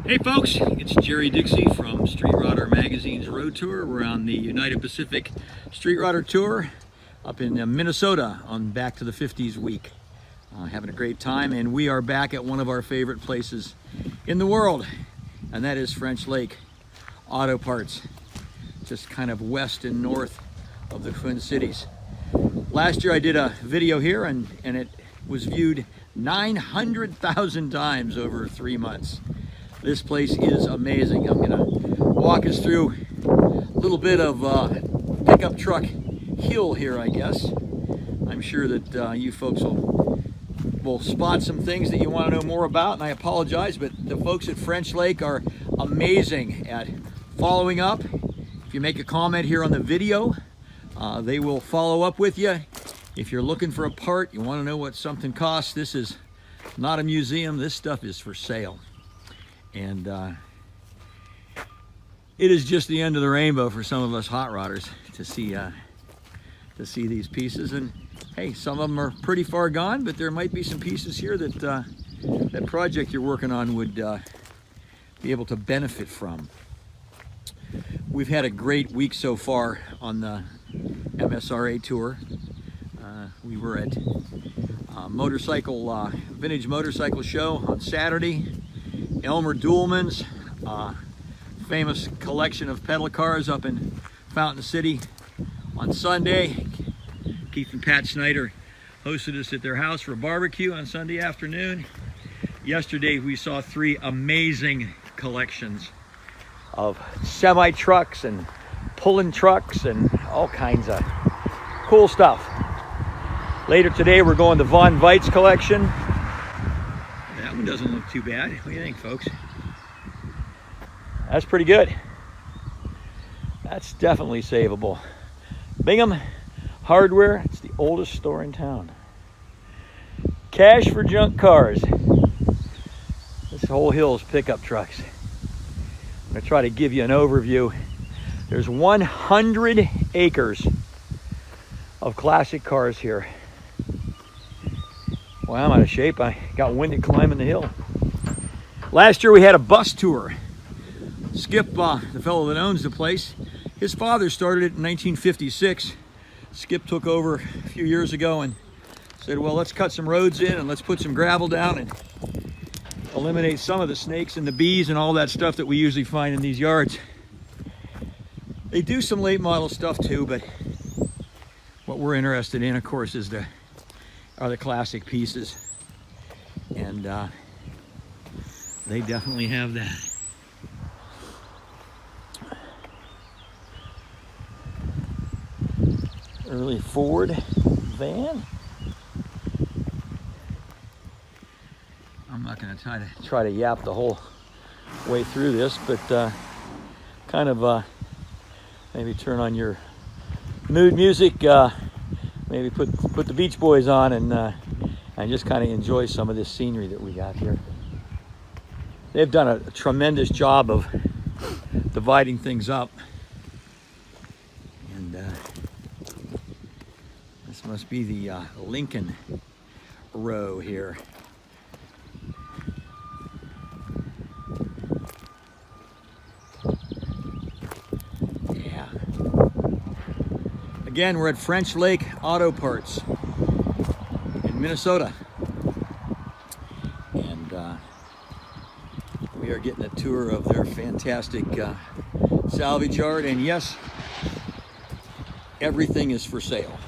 Hey folks, it's Jerry Dixie from Street Rodder Magazine's Road Tour. We're on the United Pacific Street Rodder Tour up in Minnesota on Back to the 50s week. Having a great time, and we are back at one of our favorite places in the world, and that is French Lake Auto Parts, just kind of west and north of the Twin Cities. Last year I did a video here and it was viewed 900,000 times over 3 months. This place is amazing. I'm gonna walk us through a little bit of pickup truck hill here, I guess. I'm sure that you folks will spot some things that you want to know more about, and I apologize, but the folks at French Lake are amazing at following up. If you make a comment here on the video, they will follow up with you. If you're looking for a part, you want to know what something costs, this is not a museum. This stuff is for sale. And it is just the end of the rainbow for some of us hot rodders to see these pieces. And hey, some of them are pretty far gone, but there might be some pieces here that that project you're working on would be able to benefit from. We've had a great week so far on the MSRA tour. We were at vintage motorcycle show on Saturday. Elmer Duhlman's famous collection of pedal cars up in Fountain City on Sunday. Keith and Pat Snyder hosted us at their house for a barbecue on Sunday afternoon. Yesterday we saw 3 amazing collections of semi-trucks and pulling trucks and all kinds of cool stuff. Later today we're going to Von Veit's collection. That one doesn't look too bad. What do you think, folks? That's pretty good. That's definitely savable. Bingham Hardware, it's the oldest store in town. Cash for junk cars. This whole hill is pickup trucks. I'm going to try to give you an overview. There's 100 acres of classic cars here. Well, I'm out of shape. I got winded climbing the hill. Last year we had a bus tour. Skip, the fellow that owns the place, his father started it in 1956. Skip took over a few years ago and said, well, let's cut some roads in and let's put some gravel down and eliminate some of the snakes and the bees and all that stuff that we usually find in these yards. They do some late model stuff too, but what we're interested in, of course, is the classic pieces, and they definitely have that. Early Ford van. I'm not going to try to yap the whole way through this, but kind of maybe turn on your mood music. Maybe put the Beach Boys on and just kind of enjoy some of this scenery that we got here. They've done a tremendous job of dividing things up. And this must be the Lincoln row here. Again, we're at French Lake Auto Parts in Minnesota. And we are getting a tour of their fantastic salvage yard. And yes, everything is for sale.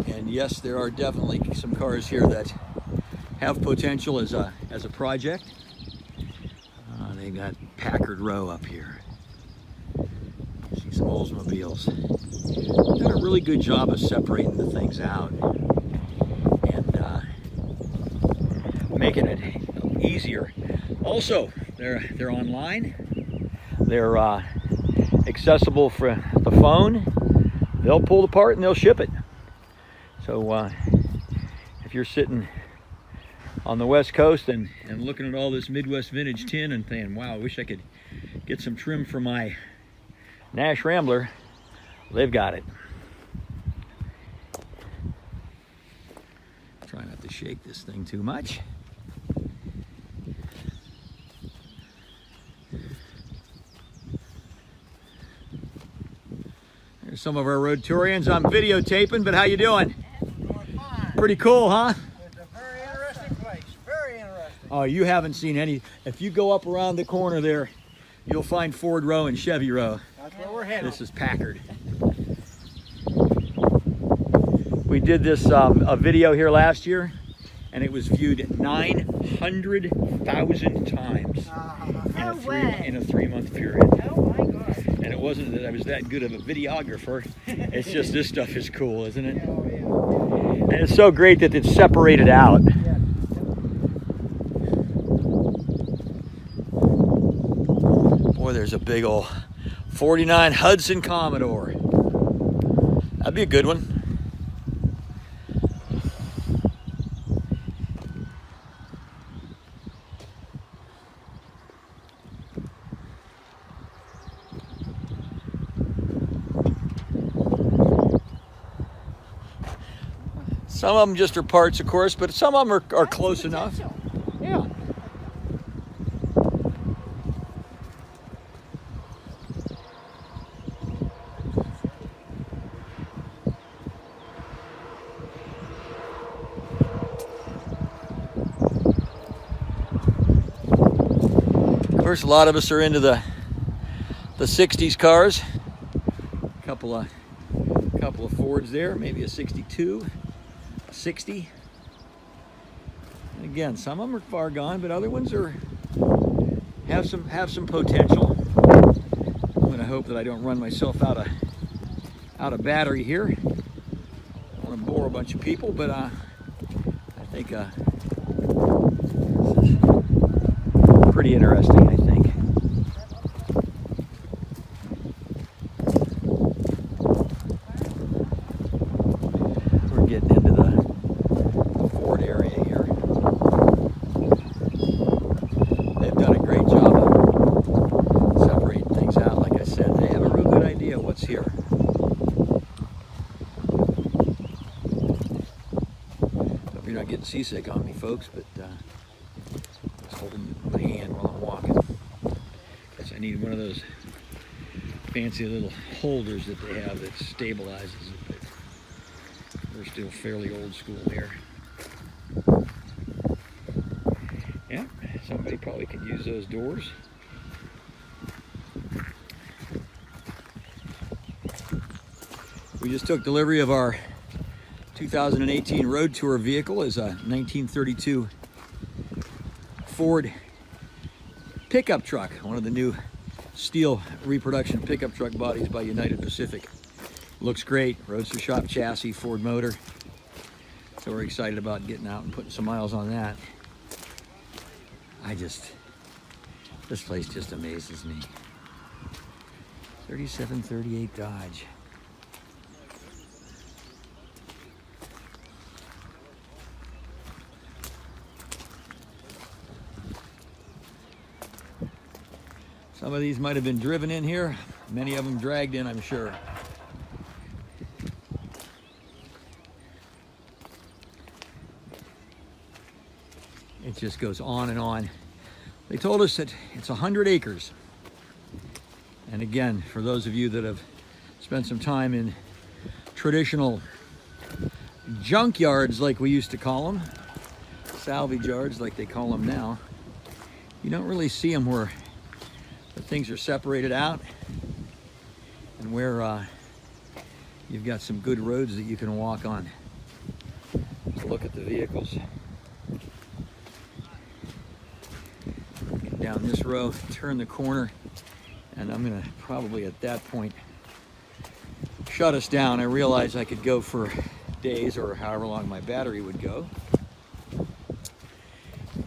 And yes, there are definitely some cars here that have potential as a project. They got Packard row up here. See some Oldsmobiles. Done a really good job of separating the things out and making it easier. Also, they're online. They're accessible for the phone. They'll pull the part and they'll ship it. So if you're sitting on the West Coast and looking at all this Midwest vintage tin and thinking, wow, I wish I could get some trim for my Nash Rambler, they've got it. Try not to shake this thing too much. some of our road tourians. I'm videotaping, but how you doing? Doing fine. Pretty cool, huh? It's a very interesting place. Very interesting. Oh, you haven't seen any. If you go up around the corner there, you'll find Ford Row and Chevy Row. That's where we're headed. This is Packard. We did this a video here last year, and it was viewed 900,000 times in a 3-month period. Oh my God. And it wasn't that I was that good of a videographer. It's just this stuff is cool, isn't it? Oh, yeah. And it's so great that it's separated out. Yeah. Boy, there's a big old 49 Hudson Commodore. That'd be a good one. Some of them just are parts, of course, but some of them are close enough. Yeah. Of course, a lot of us are into the 60s cars. A couple of Fords there, maybe a 62. 60. And again, some of them are far gone, but other ones have some potential. I'm going to hope that I don't run myself out of battery here. I don't want to bore a bunch of people, but I think this is pretty interesting, I think. We're getting into the Ford area here. They've done a great job of separating things out. Like I said, they have a real good idea of what's here. Hope you're not getting seasick on me, folks, but just holding my hand while I'm walking. Guess I need one of those fancy little holders that they have that stabilizes it, but we're still fairly old school here. Yeah, somebody probably could use those doors. We just took delivery of our 2018 Road Tour vehicle. Is a 1932 Ford pickup truck, one of the new steel reproduction pickup truck bodies by United Pacific. Looks great, roadster shop chassis, Ford motor. So we're excited about getting out and putting some miles on that. This place just amazes me. 3738 Dodge. Some of these might have been driven in here. Many of them dragged in, I'm sure. It just goes on and on. They told us that it's 100 acres. And again, for those of you that have spent some time in traditional junkyards like we used to call them, salvage yards like they call them now, you don't really see them where the things are separated out and where you've got some good roads that you can walk on. Let's look at the vehicles. Get down this row, turn the corner, and I'm gonna probably at that point shut us down. I realize I could go for days or however long my battery would go.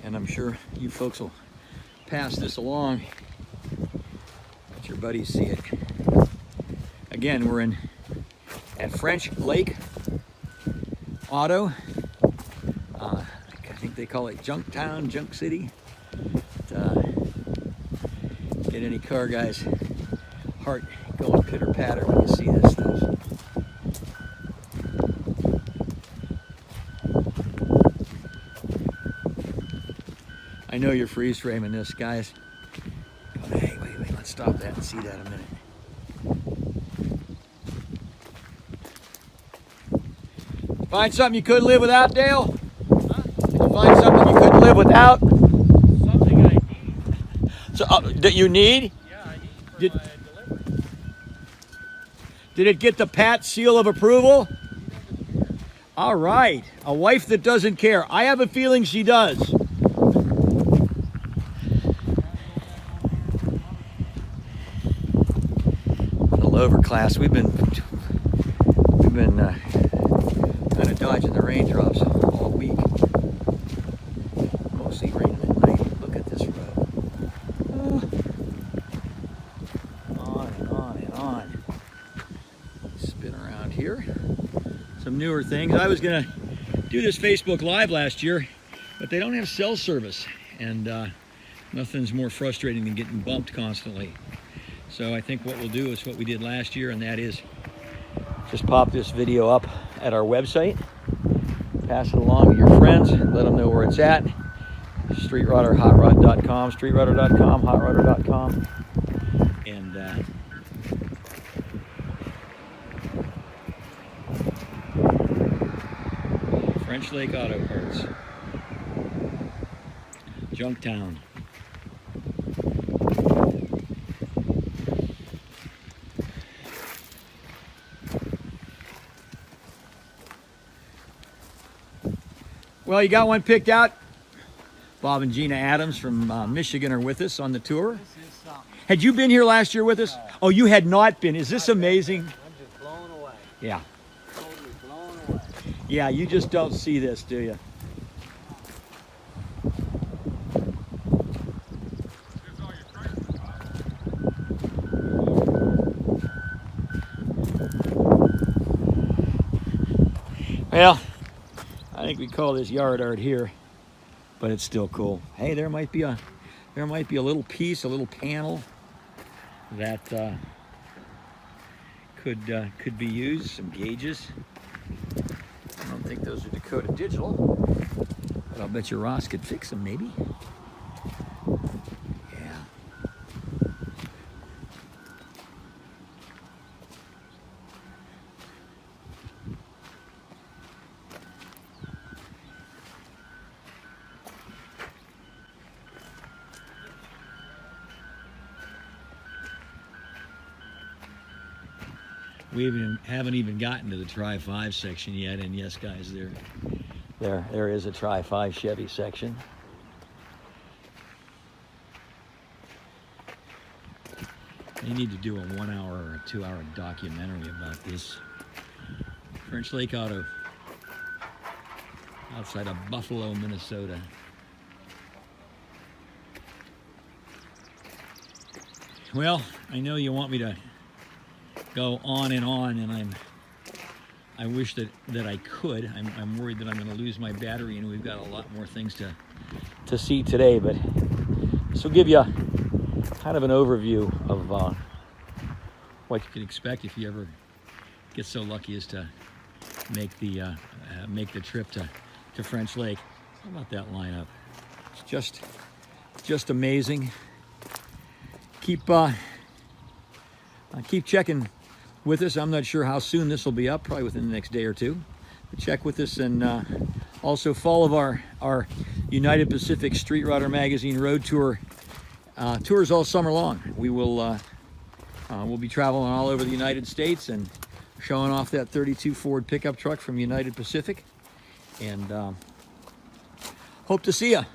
And I'm sure you folks will pass this along. Let your buddies see it. Again, we're at French Lake Auto. I think they call it Junk Town, Junk City. Get any car guy's heart going pitter patter when you see this stuff. I know you're freeze framing this, guys. But hey, wait, let's stop that and see that a minute. Find something you couldn't live without, Dale? Huh? Did you find something you couldn't live without? Something I need. So, that you need? Yeah, I need for my delivery. Did it get the Pat seal of approval? All right. A wife that doesn't care. I have a feeling she does. A little overclass. We've been kind of dodging the raindrops all week. Mostly raining at night. Look at this road. On and on and on. Spin around here. Some newer things. I was gonna do this Facebook Live last year, but they don't have cell service, and nothing's more frustrating than getting bumped constantly. So I think what we'll do is what we did last year, and that is just pop this video up at our website, pass it along to your friends, let them know where it's at. StreetRodder, HotRod.com, StreetRodder.com, HotRodder.com, and French Lake Auto Parts, Junktown. Well, you got one picked out. Bob and Gina Adams from Michigan are with us on the tour. This is something. Had you been here last year with us? No. Oh, you had not been. Is this amazing? I'm just blown away. Yeah. Totally blown away. Yeah, you just don't see this, do you? Well, I think we call this yard art here, but it's still cool. Hey, there might be a little piece, a little panel that could be used. Some gauges. I don't think those are Dakota Digital, but I'll bet you Ross could fix them, maybe. Yeah. We haven't even gotten to the Tri-5 section yet, and yes, guys, there is a Tri-5 Chevy section. They need to do a 1 hour or a 2 hour documentary about this. French Lake Auto, outside of Buffalo, Minnesota. Well, I know you want me to go on, and I wish that I could. I'm worried that I'm going to lose my battery, and we've got a lot more things to see today, but this will give you kind of an overview of what you can expect if you ever get so lucky as to make the trip to French Lake. How about that lineup? It's just amazing. Keep checking with us. I'm not sure how soon this will be up, probably within the next day or two. But check with us, and also follow our United Pacific Street Rodder Magazine Road Tour tours all summer long. We will we'll be traveling all over the United States and showing off that 32 Ford pickup truck from United Pacific, and hope to see you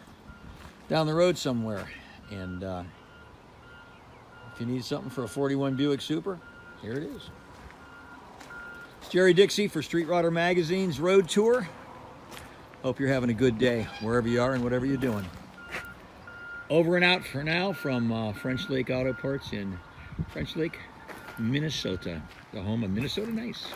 down the road somewhere. And if you need something for a 41 Buick Super, here it is. It's Jerry Dixie for Street Rodder Magazine's Road Tour. Hope you're having a good day wherever you are and whatever you're doing. Over and out for now from French Lake Auto Parts in French Lake, Minnesota, the home of Minnesota Nice.